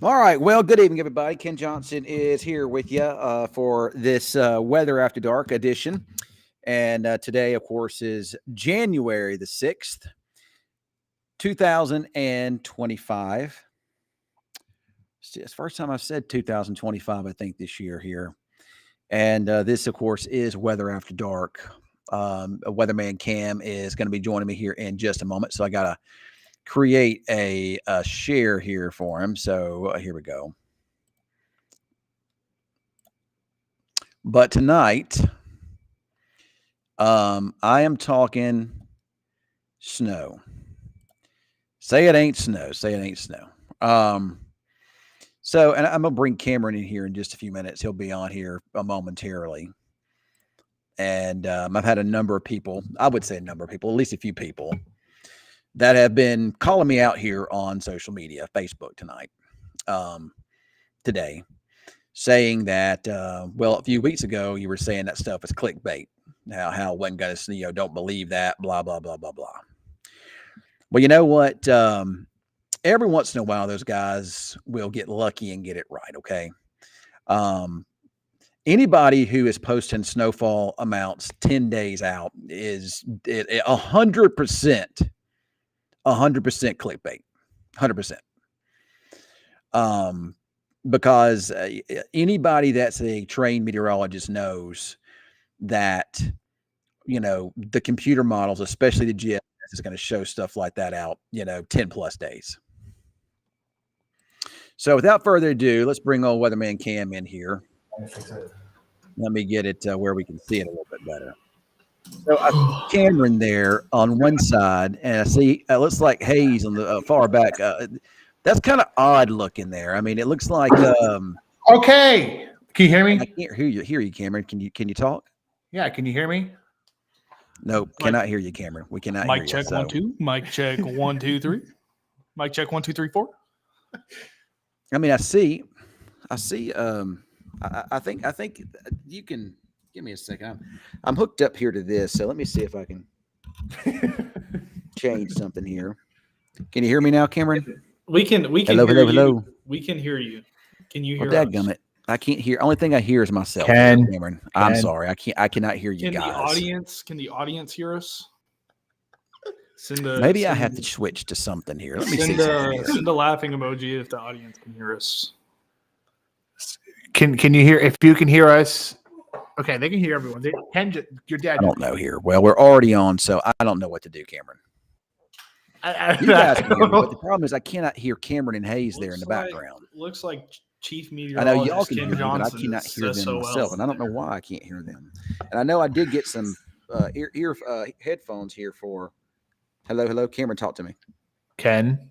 All right. Well, good evening, everybody. Ken Johnson is here with you for this Weather After Dark edition. And today, of course, is January the 6th, 2025. It's the first time I've said 2025, I think, this year here. And this, of course, is Weather After Dark. Weatherman Cam is going to be joining me here in just a moment. So I got to create a share here for him. So here we go. But tonight, I am talking snow. Say it ain't snow. Say it ain't snow. So, and I'm going to bring Cameron in here in just a few minutes. He'll be on here momentarily. And I've had a number of people, I would say a number of people, at least a few people, that have been calling me out here on social media, Facebook tonight, today, saying that, well, a few weeks ago, you were saying that stuff is clickbait. How wasn't going to, don't believe that, blah, blah, blah, blah, blah. Well, you know what? Every once in a while, those guys will get lucky and get it right, okay? Anybody who is posting snowfall amounts 10 days out is 100% clickbait, 100%. Because anybody that's a trained meteorologist knows that, the computer models, especially the GIS, is going to show stuff like that out, 10 plus days. So without further ado, let's bring old Weatherman Cam in here. Let me get it where we can see it a little bit better. So I see Cameron there on one side, and I see it looks like haze on the far back. That's kind of odd looking there. I mean, it looks like. Okay, can you hear me? I can't hear you, Cameron. Can you talk? Yeah, can you hear me? Nope, cannot hear you, Cameron. We cannot hear you. Mic check 1 2. Mic check 1 2 3. Mic check 1 2 3 4. I mean, I see. I think you can give me a second. I'm hooked up here to this, so let me see if I can change something here. Can you hear me now, Cameron? We can Hello. We can hear you. Can you Well, hear us? dadgummit. I can't hear. Only thing I hear is myself. Cameron. I'm sorry. I cannot hear you guys. Can the audience hear us? Maybe I have to switch to something here. Let me see. Send a laughing emoji if the audience can hear us. Can you hear? If you can hear us, okay, they can hear everyone. Your dad. I don't know here. Well, we're already on, so I don't know what to do, Cameron. You guys can hear me, but the problem is I cannot hear Cameron and Hayes there in the background. Looks like Chief I Meteorologist know y'all can hear me, but I Johnson cannot hear them SOL. myself, and I don't know why I can't hear them. And I know I did get some headphones here for. Hello, Cameron, talk to me. Ken.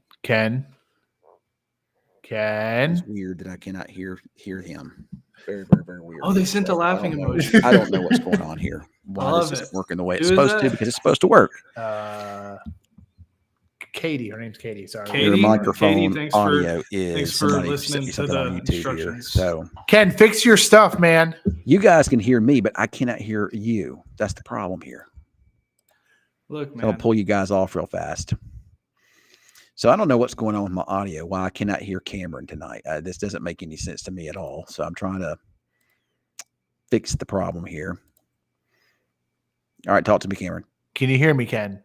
It's weird that I cannot hear him. Very, very, very weird. Oh, they sent a laughing emoji. I don't know what's going on here. Why this isn't working the way it's supposed to, because it's supposed to work. Katie, her name's Katie. Sorry. Your microphone Katie, audio thanks for listening to the instructions. So, Ken, fix your stuff, man. You guys can hear me, but I cannot hear you. That's the problem here. Look, man. I'll pull you guys off real fast. So I don't know what's going on with my audio, why I cannot hear Cameron tonight. This doesn't make any sense to me at all. So I'm trying to fix the problem here. All right, talk to me, Cameron. Can you hear me, Ken?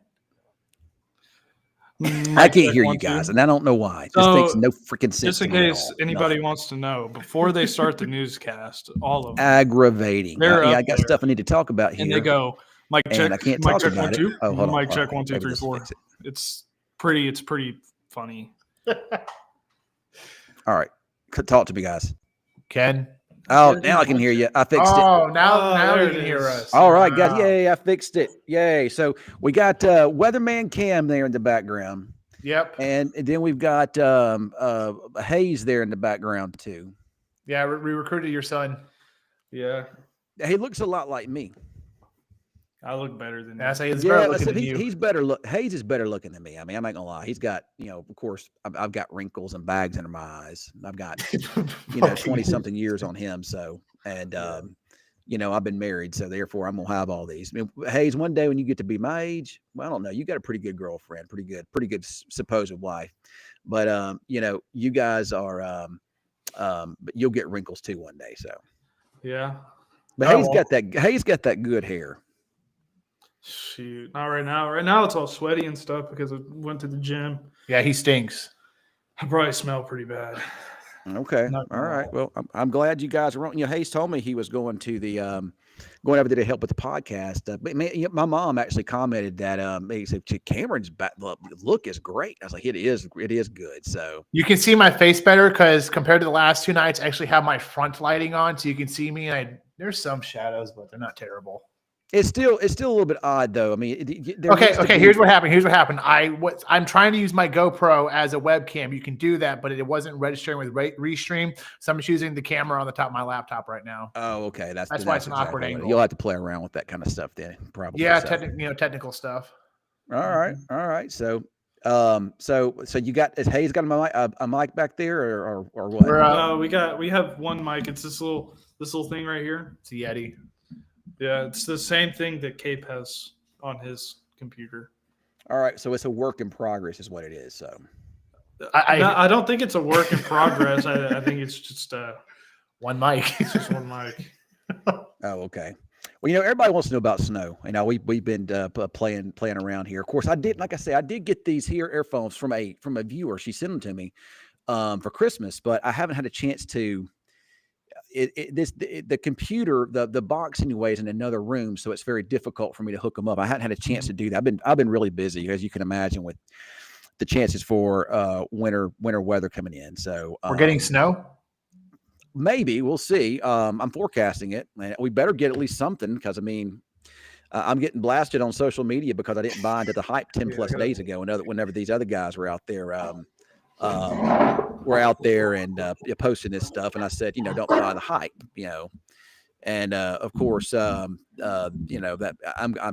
I can't hear you guys, and I don't know why. This makes no freaking sense. Just in case anybody wants to know, before they start the newscast, all of them. Aggravating. I got stuff I need to talk about here. And they go, mic check, I can't mic talk check about 1 2. Oh, hold mic on. check 1 2 3 4. It's pretty funny. All right. Talk to me, guys. Ken? Oh, now I can hear you. I fixed it. Oh, now you can hear us. All right, guys. Yay, I fixed it. Yay. So we got Weatherman Cam there in the background. Yep. And then we've got Hayes there in the background, too. Yeah, we recruited your son. Yeah. He looks a lot like me. I look better than I say he's Yeah, better looking than you. he's better look. Hayes is better looking than me. I mean, I'm not gonna lie. He's got, of course, I've got wrinkles and bags under my eyes. I've got, 20 something years on him. So, and I've been married, so therefore I'm gonna have all these. I mean, Hayes, one day when you get to be my age, well, I don't know, you got a pretty good girlfriend, pretty good supposed wife, but you guys are, but you'll get wrinkles too one day. So, Yeah. but Oh, Hayes got that good hair. Shoot. Not right now. Right now it's all sweaty and stuff because I went to the gym. Yeah, he stinks. I probably smell pretty bad. Okay, Not all gonna right. lie. Well, I'm glad you guys are on. Hayes told me he was going to the going over there to help with the podcast. But my mom actually commented that he said Cameron's look is great. I was like, it is good. So You can see my face better because compared to the last 2 nights, I actually have my front lighting on, so you can see me. There's some shadows, but they're not terrible. it's still a little bit odd though. I mean, Okay. Here's what happened. I'm trying to use my GoPro as a webcam. You can do that, but it wasn't registering with Restream, so I'm just using the camera on the top of my laptop right now. Oh, okay. That's why it's an awkward what it is. angle. You'll have to play around with that kind of stuff then, probably. Yeah, so. technical stuff. All right. So, so you got is Hayes got a mic back there or what? No, we have one mic. It's this little thing right here. It's a Yeti. Yeah, it's the same thing that Cape has on his computer. All right. So it's a work in progress, is what it is. So I don't think it's a work in progress. I think it's just one mic. it's just one mic. oh, okay. Well, everybody wants to know about snow. We've been playing around here. Of course, I did get these here earphones from a viewer. She sent them to me for Christmas, but I haven't had a chance to. The computer, the box anyway, is in another room, so it's very difficult for me to hook them up. I hadn't had a chance to do that. I've been really busy, as you can imagine, with the chances for winter weather coming in. So We're getting snow. Maybe we'll see. I'm forecasting it, and we better get at least something because I'm getting blasted on social media because I didn't buy into the hype 10 plus days ago. Whenever these other guys were out there, and posting this stuff, and I said, don't buy the hype, and of course, that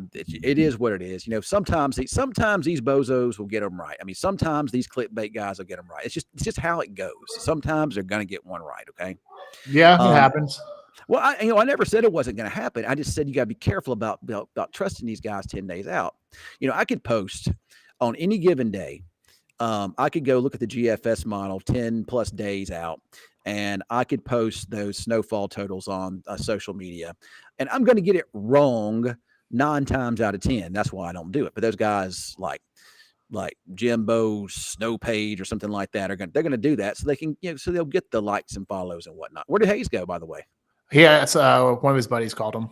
it is what it is. Sometimes these bozos will get them right. I mean, sometimes these clickbait guys will get them right. It's just how it goes. Sometimes they're gonna get one right. Okay. Yeah, it happens. Well, I never said it wasn't going to happen. I just said you got to be careful about trusting these guys 10 days out. I could post on any given day. I could go look at the GFS model 10 plus days out, and I could post those snowfall totals on social media, and I'm going to get it wrong 9 times out of 10. That's why I don't do it. But those guys like Jimbo Snow Page or something like that they're going to do that so they can, so they'll get the likes and follows and whatnot. Where did Hayes go, by the way? Yeah, that's one of his buddies called him.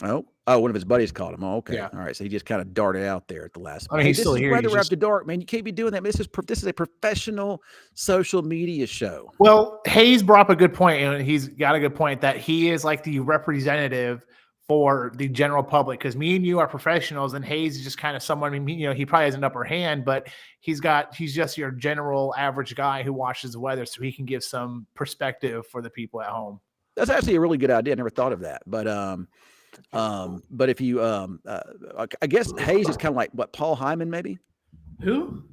Oh, one of his buddies called him. Oh, okay. Yeah. All right. So he just kind of darted out there at the last. I mean, he's still here. Weather after dark, man. You can't be doing that. This is a professional social media show. Well, Hayes brought up a good point, and he's got a good point that he is like the representative for the general public, because me and you are professionals, and Hayes is just kind of someone. He probably has an upper hand, but he's just your general average guy who watches the weather, so he can give some perspective for the people at home. That's actually a really good idea. I never thought of that, but if you I guess Hayes is kind of like what, Paul Hyman, maybe. Who?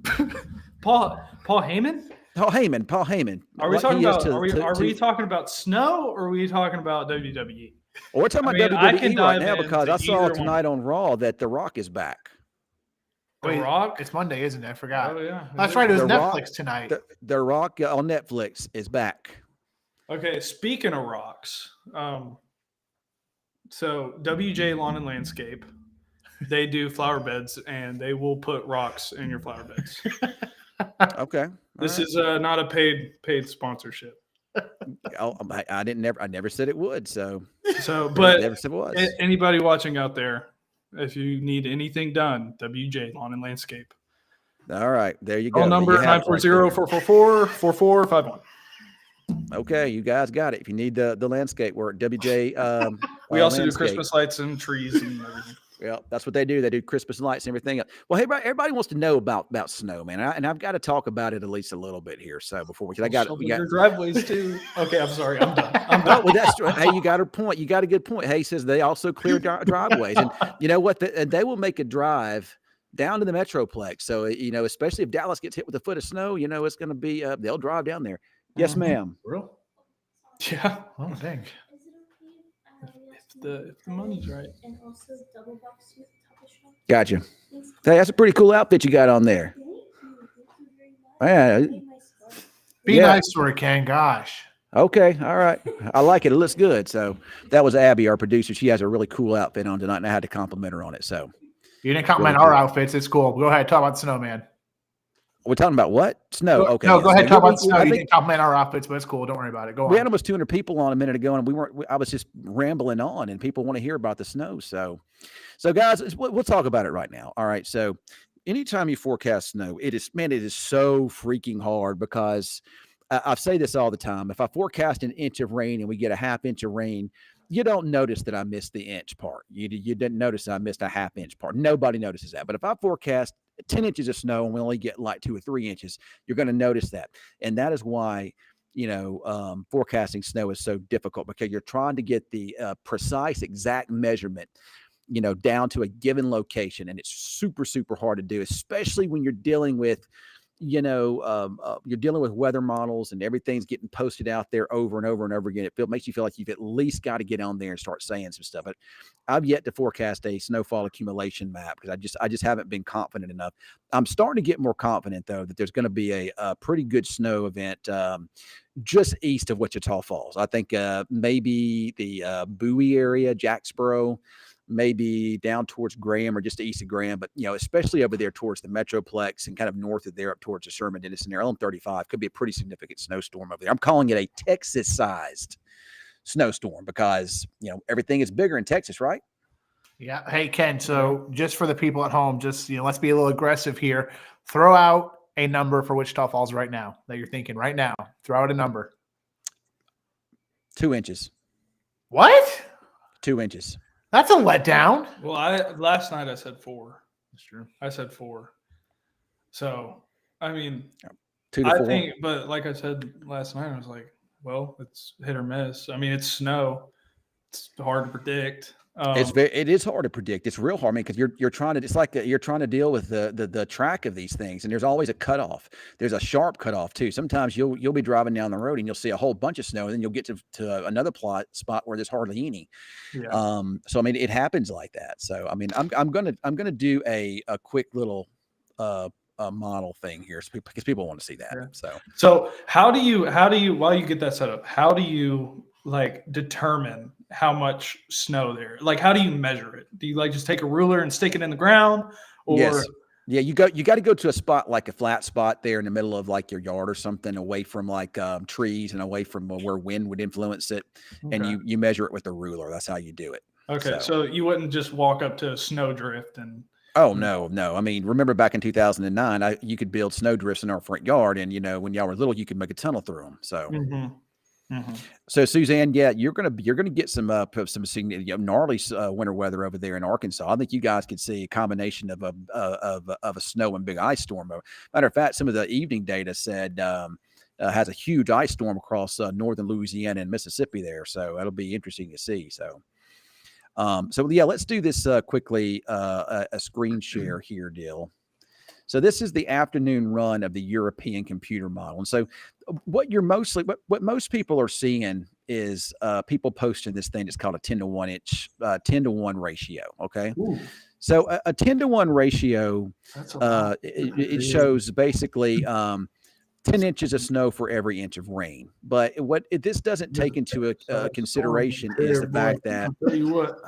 Paul Heyman? Paul Heyman. Are we talking about? Are we talking about snow, or are we talking about WWE? Well, we're talking about WWE right now because I saw tonight on Raw that The Rock is back. The Rock? It's Monday, isn't it? I forgot. Oh yeah, that's right. It was The Netflix Rock, tonight. The Rock on Netflix is back. Okay, speaking of rocks, so WJ Lawn and Landscape, they do flower beds, and they will put rocks in your flower beds. Okay, this is not a paid sponsorship. I never said it would. So but never said it was. Anybody watching out there, if you need anything done, WJ Lawn and Landscape. All right, there you go. Phone number 940-444-4451. Okay, you guys got it. If you need the landscape work, WJ. We also landscape. do Christmas lights and trees and everything. Yeah, that's what they do. They do Christmas lights and everything else. Well, hey, everybody wants to know about snow, man, and I've got to talk about it at least a little bit here. So before we got your driveways too. Okay, I'm sorry, I'm done. Well, that's hey, you got a point. You got a good point. Hey, says they also clear driveways, and you know what? They will make a drive down to the Metroplex. So especially if Dallas gets hit with a foot of snow, it's going to be they'll drive down there. Yes, ma'am. Real? Yeah. Oh, dang. if the money's right. And also double box with top shop. Gotcha. Thanks. Hey, that's a pretty cool outfit you got on there. Thank you. Thank you very much. Yeah. I made my scarf. Be Yeah. nice to her, Ken. Gosh. Okay, all right. I like it. It looks good. So that was Abby, our producer. She has a really cool outfit on tonight, and I had to compliment her on it. So You didn't compliment Really our cool. outfits. It's cool. Go ahead. Talk about Snowman. we're talking about what? Snow. Okay. No, yeah. go ahead. So Talk we- about Snow. I You think didn't compliment our outfits, but it's cool. Don't worry about it. Go we on. had almost 200 people on a minute ago, and I was just rambling on, and people want to hear about the snow. So guys, we'll talk about it right now. All right. So anytime you forecast snow, it is so freaking hard because I say this all the time. If I forecast an inch of rain and we get a half inch of rain, you don't notice that I missed the inch part. You didn't notice that I missed a half inch part. Nobody notices that. But if I forecast 10 inches of snow and we only get like 2 or 3 inches, you're going to notice that. And that is why, forecasting snow is so difficult, because you're trying to get the precise exact measurement, down to a given location. And it's super, super hard to do, especially when you're dealing with, you're dealing with weather models and everything's getting posted out there over and over and over again. It makes you feel like you've at least got to get on there and start saying some stuff. But I've yet to forecast a snowfall accumulation map because I just haven't been confident enough. I'm starting to get more confident though that there's going to be a pretty good snow event just east of Wichita Falls. I think maybe the Bowie area, Jacksboro, maybe down towards Graham or just east of Graham, but especially over there towards the Metroplex and kind of north of there up towards the Sherman Denison area, LM35 could be a pretty significant snowstorm over there. I'm calling it a Texas-sized snowstorm because everything is bigger in Texas, right? Yeah. Hey, Ken. So just for the people at home, just let's be a little aggressive here. Throw out a number for Wichita Falls right now that you're thinking right now. Throw out a number. 2 inches. What? 2 inches. That's a letdown. Well, last night I said 4. That's true. I said 4. So I mean, 2 to I 4. think, but like I said last night, I was like, well, it's hit or miss. I mean, it's snow. It's hard to predict. It is hard to predict. It's real hard, man, because you're trying to. It's like you're trying to deal with the track of these things, and there's always a cutoff. There's a sharp cutoff too. Sometimes you'll be driving down the road and you'll see a whole bunch of snow, and then you'll get to another spot where there's hardly any. Yeah. So I mean, it happens like that. So I mean, I'm gonna do a quick little model thing here, because people want to see that. Yeah. So how do you while you get that set up, how do you determine how much snow there? How do you measure it? Do you just take a ruler and stick it in the ground? Or yes. Yeah, you got to go to a spot, like a flat spot there in the middle of your yard or something, away from trees and away from where wind would influence it. Okay. And you measure it with a ruler. That's how you do it. Okay. So you wouldn't just walk up to a snowdrift and. Oh, no. I mean, remember back in 2009, you could build snowdrifts in our front yard, and when y'all were little, you could make a tunnel through them. So, So Suzanne, yeah, you're gonna get some gnarly winter weather over there in Arkansas. I think you guys could see a combination of a snow and big ice storm. Matter of fact, some of the evening data said has a huge ice storm across northern Louisiana and Mississippi there. So that'll be interesting to see. So yeah, let's do this quickly. A screen share here deal. So this is the afternoon run of the European computer model. And so what most people are seeing is people posting this thing that's called a 10-to-1 ratio. Okay. Ooh. So a 10-to-1 ratio, That's a lot. it shows basically 10 inches of snow for every inch of rain. But this doesn't take into consideration is the fact that I'll tell you what.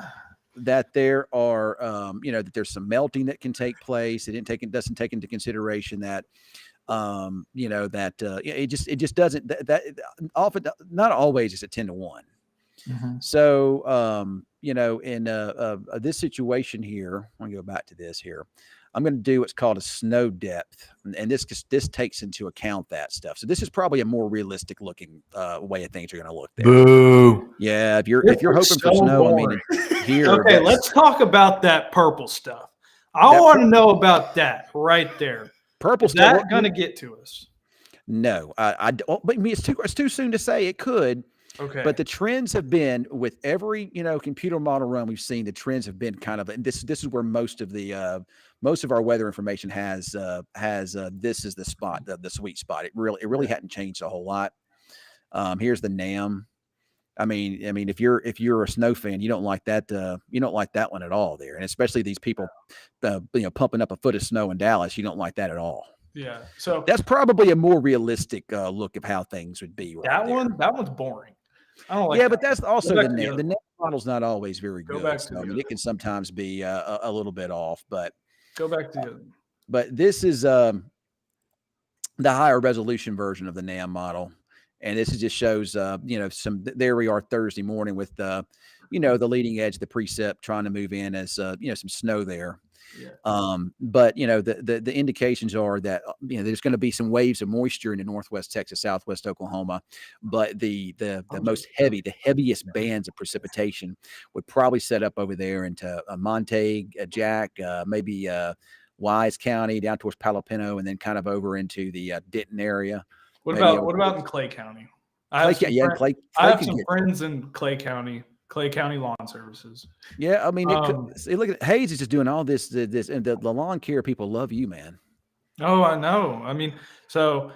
that there are, that there's some melting that can take place. It doesn't take into consideration that, it just doesn't, that often, not always is it 10-to-1. Mm-hmm. So, in this situation here, I'm going to go back to this here. I'm going to do what's called a snow depth, and this takes into account that stuff. So this is probably a more realistic looking way of things are going to look there. Boo. Yeah, if you're hoping for snow, boring. I mean, here. Okay, let's talk about that purple stuff. I want to know about that right there. Purple Is stuff. that going to get to us? No, I don't. But I mean, it's too soon to say. It could. Okay. But the trends have been with every computer model run we've seen. The trends have been kind of, and this is where most of our weather information has this is the spot, the sweet spot. It really hadn't changed a whole lot. Here's the NAM. I mean, if you're a snow fan, you don't like that. You don't like that one at all there, and especially these people, pumping up a foot of snow in Dallas. You don't like that at all. Yeah. So That's probably a more realistic look of how things would be. Right there. that one's boring. I don't like Yeah, that but that's one. also Go the back to the NAM. other The NAM model's not always very Go good. back to So the I mean, other it can sometimes be a little bit off. But Go back to the other. this is the higher resolution version of the NAM model, and this just shows there we are Thursday morning with the leading edge of the precip trying to move in as some snow there. Yeah. But the indications are that there's going to be some waves of moisture in the northwest Texas, southwest Oklahoma, but the heaviest bands of precipitation would probably set up over there into Montague, Jack, maybe Wise County down towards Palo Pinto, and then kind of over into the Denton area. What Maybe about in Clay County? Clay I have could some get. friends in Clay County Lawn Services. Yeah, I mean, it could, see, look at Hayes is just doing all this, and the lawn care people love you, man. Oh, I know. I mean, so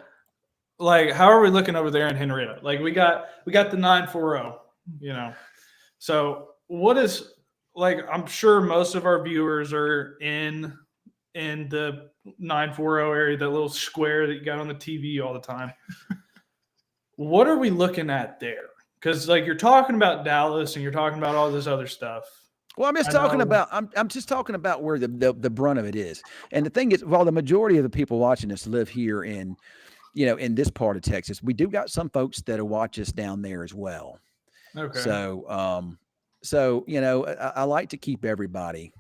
like, how are we looking over there in Henrietta? Like, we got the 940, So what is, like, I'm sure most of our viewers are in the 940 area, that little square that you got on the TV all the time. What are we looking at there? Because like you're talking about Dallas and you're talking about all this other stuff. Well, I'm just talking about where the brunt of it is. And the thing is, while the majority of the people watching this live here in this part of Texas, we do got some folks that watch us down there as well. Okay. So, I like to keep everybody,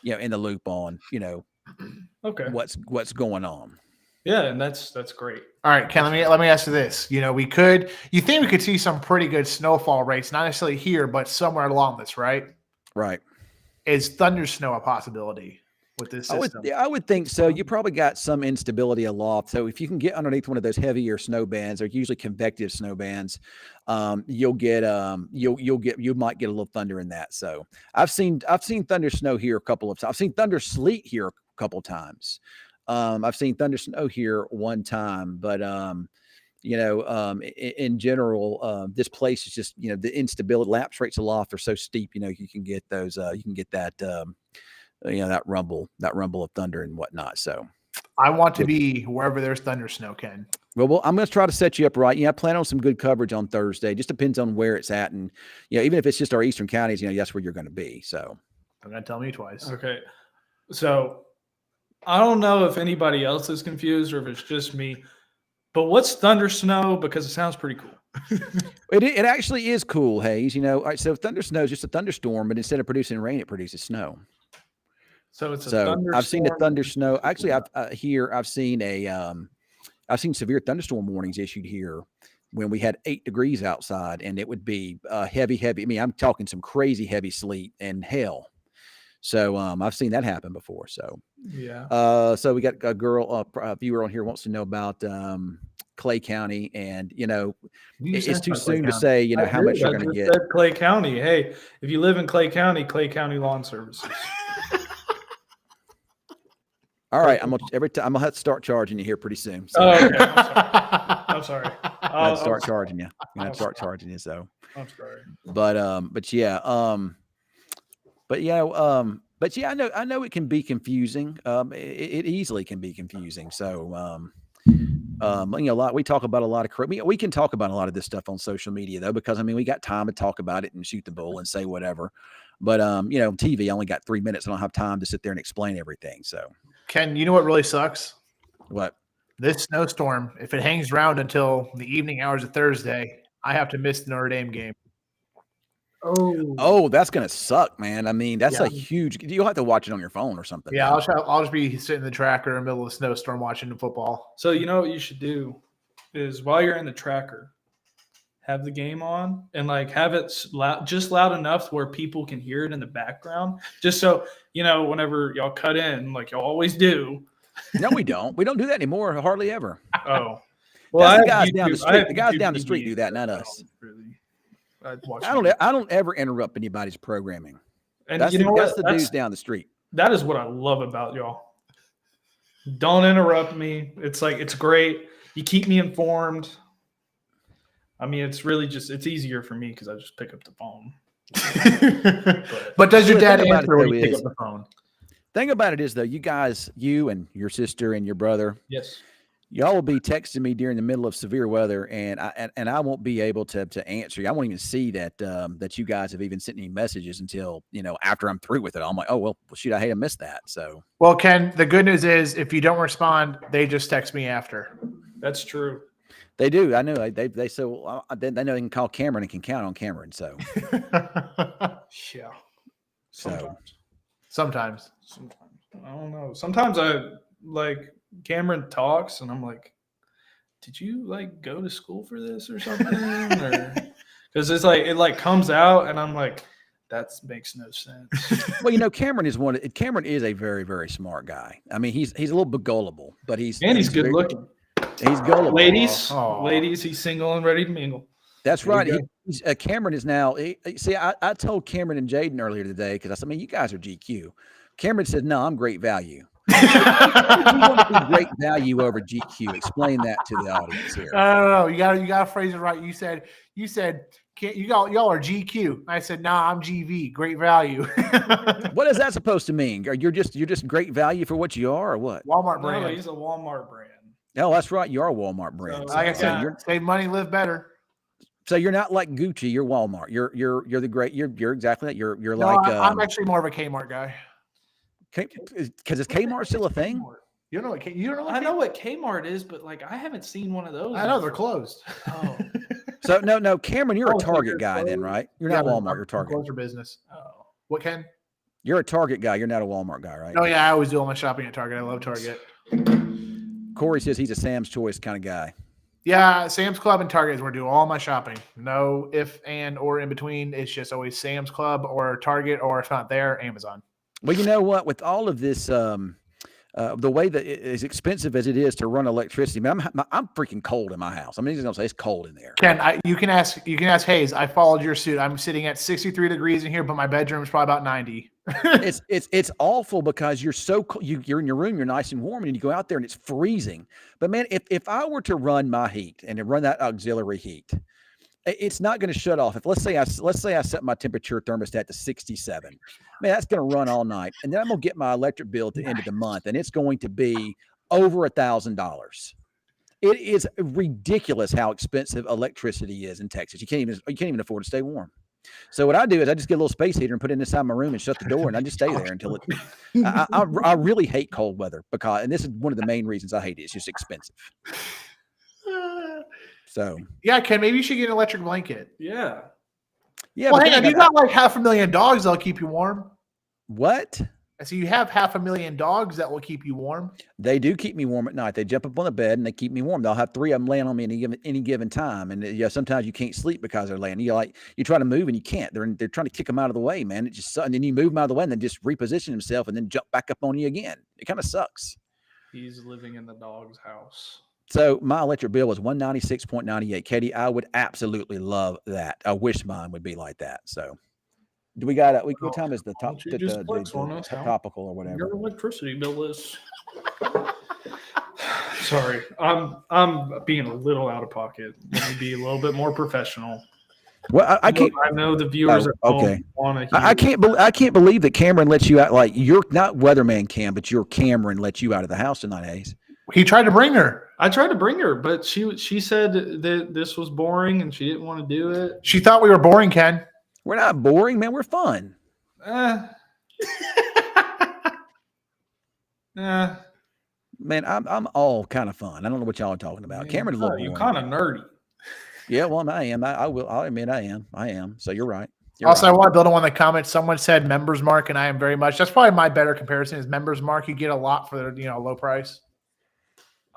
in the loop on, okay, what's going on. Yeah, and that's great. All right, Ken, let me ask you this. You think we could see some pretty good snowfall rates, not necessarily here, but somewhere along this, right? Right. Is thunder snow a possibility with this system? I would think so. You probably got some instability aloft. So if you can get underneath one of those heavier snow bands, they're usually convective snow bands, you might get a little thunder in that. So I've seen thunder snow here a couple of times. I've seen thunder sleet here a couple of times. I've seen thunder snow here one time, but in general, this place is just, the instability, lapse rates aloft are so steep, you can get those, that rumble of thunder and whatnot. So I want to be wherever there's thunder snow, Ken. Well, I'm going to try to set you up right. I plan on some good coverage on Thursday. Just depends on where it's at. And, even if it's just our eastern counties, that's where you're going to be. So I'm going to tell me twice. Okay. So I don't know if anybody else is confused or if it's just me, but what's thunder snow? Because it sounds pretty cool. It actually is cool, Hayes. All right, so thunder snow is just a thunderstorm, but instead of producing rain, it produces snow. So it's a thunderstorm. I've seen the thunder snow. Actually, I've seen severe thunderstorm warnings issued here when we had 8 degrees outside, and it would be heavy. I mean, I'm talking some crazy heavy sleet and hail. So I've seen that happen before. So yeah. So we got a viewer on here wants to know about Clay County, and it's too soon to say how much you're going to get. Clay County. Hey, if you live in Clay County Lawn Services. All right, I'm gonna have to start charging you here pretty soon. So. Oh, okay. I'm sorry. I'll start charging you. I'm gonna start charging you. So I'm sorry. But yeah. I know it can be confusing. It easily can be confusing. So, we talk about a lot of, we can talk about a lot of this stuff on social media though, because we got time to talk about it and shoot the bull and say whatever. But, TV, I only got 3 minutes. I don't have time to sit there and explain everything. So Ken, you know what really sucks? What? This snowstorm, if it hangs around until the evening hours of Thursday, I have to miss the Notre Dame game. Oh, that's gonna suck, man. That's a huge. You'll have to watch it on your phone or something. Yeah, I'll just be sitting in the tracker in the middle of the snowstorm watching the football. So what you should do is while you're in the tracker, have the game on and have it loud enough where people can hear it in the background. Just so whenever y'all cut in, like y'all always do. No, we don't. We don't do that anymore. Hardly ever. Oh, well, the guys down the street. The guys down the street do that, not us. Really. I don't ever interrupt anybody's programming. And that's that's the dudes down the street. That is what I love about y'all. Don't interrupt me. It's great. You keep me informed. I mean, it's really it's easier for me because I just pick up the phone. But does your The dad thing about it, answer when though, you pick is- up the phone? Thing about it is, though, you and your sister and your brother, Yes. y'all will be texting me during the middle of severe weather, and I won't be able to answer you. I won't even see that that you guys have even sent any messages until after I'm through with it. I'm like, oh well, shoot, I hate to miss that. So Well, Ken, the good news is if you don't respond, they just text me after. That's true. they do. I know they so they know they can call Cameron and can count on Cameron. So Yeah. So- Sometimes. Sometimes. I don't know. Sometimes I like Cameron talks and I'm like, did you like go to school for this or something? Or because it's like it like comes out and I'm like, that makes no sense. well, Cameron is a very, very smart guy. I mean, he's a little bit gullible, but he's good very- looking. He's gullible. Aw. Ladies, he's single and ready to mingle. That's There you right. Cameron is now. See, I told Cameron and Jaden earlier today because I said, "Man, you guys are GQ." Cameron said, "No, I'm great value." We want to be great value over GQ. Explain that to the audience here. No. You gotta phrase it right. You said can't y'all are GQ. I said, nah, I'm GV, great value. What is that supposed to mean? You're just great value for what you are, or what? Walmart No, brand. he's a Walmart brand. Oh, that's right. You are a Walmart brand. So, Like I So said, you're save money, live better. so you're not like Gucci. You're Walmart. You're the great. You're exactly that. You're No, like I'm actually more of a Kmart guy. because is Kmart still a thing? You don't know what you don't know what I know what Kmart is, but like I haven't seen one of those. I know they're closed. Oh. So no, Cameron, you're Oh, a so Target you're guy then, closed? right? You're not Yeah, Walmart. You're I'm Target. closed for business. Oh. What, Ken? You're a Target guy. You're not a Walmart guy, right? Oh yeah, I always do all my shopping at Target. I love Target. Corey says he's a Sam's Choice kind of guy. Yeah, Sam's Club and Target is where I do all my shopping. No if and or in between. It's just always Sam's Club or Target, or if not there, Amazon. Well, you know what? With all of this, the way that as expensive as it is to run electricity, man, I'm freaking cold in my house. I mean, he's gonna say it's cold in there. Ken, you can ask Hayes. I followed your suit. I'm sitting at 63 degrees in here, but my bedroom is probably about 90. It's awful because you're so you're in your room, you're nice and warm, and you go out there and it's freezing. But man, if I were to run my heat and to run that auxiliary heat, it's not going to shut off. If let's say I set my temperature thermostat to 67, man, that's going to run all night, and then I'm going to get my electric bill at the end of the month, and it's going to be over $1,000. It is ridiculous how expensive electricity is in Texas. You can't even afford to stay warm. So what I do is I just get a little space heater and put it inside my room and shut the door, and I just stay there until it. I really hate cold weather and this is one of the main reasons I hate it. It's just expensive. So Yeah, Ken, maybe you should get an electric blanket. Yeah. yeah, Well, but hang on, then you got like 500,000 dogs that'll keep you warm. what? So you have 500,000 dogs that will keep you warm. They do keep me warm at night. They jump up on the bed and they keep me warm. They'll have 3 of them laying on me any given time, and sometimes you can't sleep because they're laying. You try to move and you can't. They're trying to kick them out of the way, man. It just and then you move them out of the way and then just reposition himself and then jump back up on you again. It kind of sucks. He's living in the dog's house. So my electric bill was $196.98. Katie, I would absolutely love that. I wish mine would be like that. So do we got what time is the Why top don't you just flex on us, Hal? topical or whatever? Your electricity bill is. Sorry, I'm being a little out of pocket. Let me be a little bit more professional. Well, I can't. I know the viewers at home okay. want to. I can't believe that Cameron lets you out. Like you're not Weatherman Cam, but your Cameron lets you out of the house tonight, Hayes. He tried to bring her. I tried to bring her, but she said that this was boring and she didn't want to do it. She thought we were boring, Ken. We're not boring, man. We're fun. Man, I'm all kind of fun. I don't know what y'all are talking about. Cameron's a little you boring. kind of nerdy. Yeah, well, I am. I'll admit I am. So you're right. Also, right. I want to build on one of the comments. Someone said members mark, and I am very much. That's probably my better comparison is members mark. You get a lot for low price.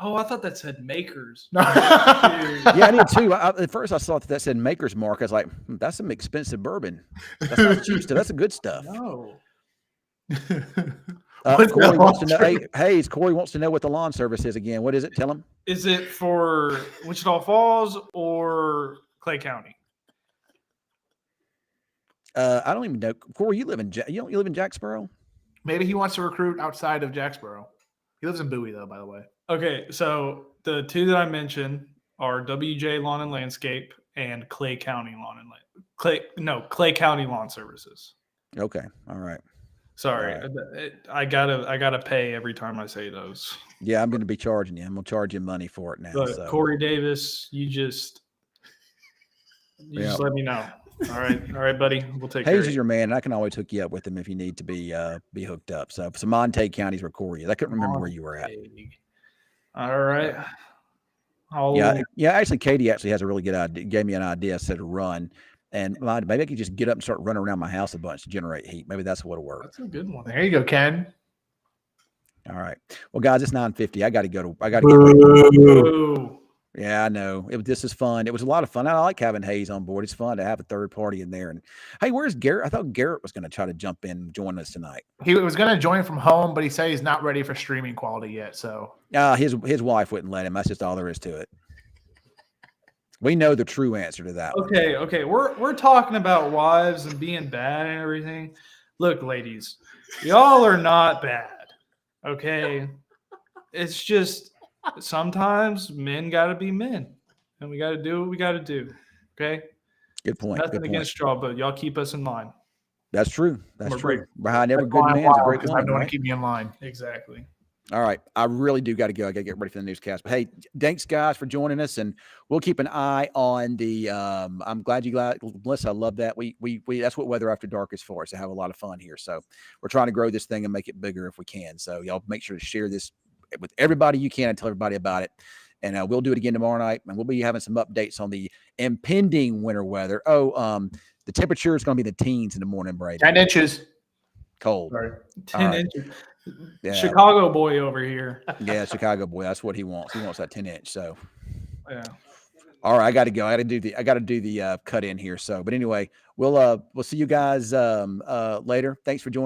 Oh, I thought that said makers. No. Yeah, I did too. At first, I saw that said Maker's Mark. I was like, that's some expensive bourbon. That's not cheap stuff. That's the good stuff. No. What's Corey the wants to know. lawn Hey, Hayes, Corey wants to know what the lawn service is again. What is it? Tell him. Is it for Wichita Falls or Clay County? I don't even know. Corey, you live in you live in Jacksboro? Maybe he wants to recruit outside of Jacksboro. He lives in Bowie, though, by the way. Okay, so the two that I mentioned are WJ Lawn and Landscape and Clay County Lawn and Clay County Lawn Services. Okay. All right. Sorry, All I gotta pay every time I say those. Yeah, I'm going to be charging you. I'm going to charge you money for it now. But So. Corey Davis, you just Yeah. let me know. All right, buddy. We'll take care Hayes of is you. your man, and I can always hook you up with him if you need to be hooked up. So Montague County's where Corey is. I couldn't remember where you were at. All right. I'll, Yeah. Actually, Katie actually has a really good idea. Gave me an idea, said to run, and maybe I could just get up and start running around my house a bunch to generate heat. Maybe that's what'll work. That's a good one. There you go, Ken. All right. Well, guys, it's 9:50. I got to get ready. Ooh. Yeah, I know. This is fun. It was a lot of fun. I like having Hayes on board. It's fun to have a third party in there. And hey, where's Garrett? I thought Garrett was going to try to jump in and join us tonight. He was going to join from home, but he said he's not ready for streaming quality yet. So His wife wouldn't let him. That's just all there is to it. We know the true answer to that one. Okay. We're talking about wives and being bad and everything. Look, ladies, y'all are not bad. Okay. It's just sometimes men gotta be men. And we gotta do what we gotta do. Okay. Good point. Nothing Good point. against y'all, but y'all keep us in line. That's true. That's We're true. great. Behind every that's good why I'm man is a wild, great 'cause I woman, don't want right? to keep me in line. Exactly. All right. I really do got to go. I got to get ready for the newscast. But hey, thanks guys for joining us, and we'll keep an eye on the. I'm glad you glad, Melissa. I love that. We that's what Weather After Dark is for. Is to have a lot of fun here. So we're trying to grow this thing and make it bigger if we can. So y'all make sure to share this with everybody you can and tell everybody about it. And we'll do it again tomorrow night, and we'll be having some updates on the impending winter weather. The temperature is going to be the teens in the morning, Brady. 10 inches. Cold. Sorry. 10 right. inches. Yeah. Chicago boy over here. Yeah, Chicago boy. That's what he wants. He wants that 10-inch. So. Yeah. All right, I got to go. I got to do the cut in here. So, but anyway, we'll see you guys later. Thanks for joining.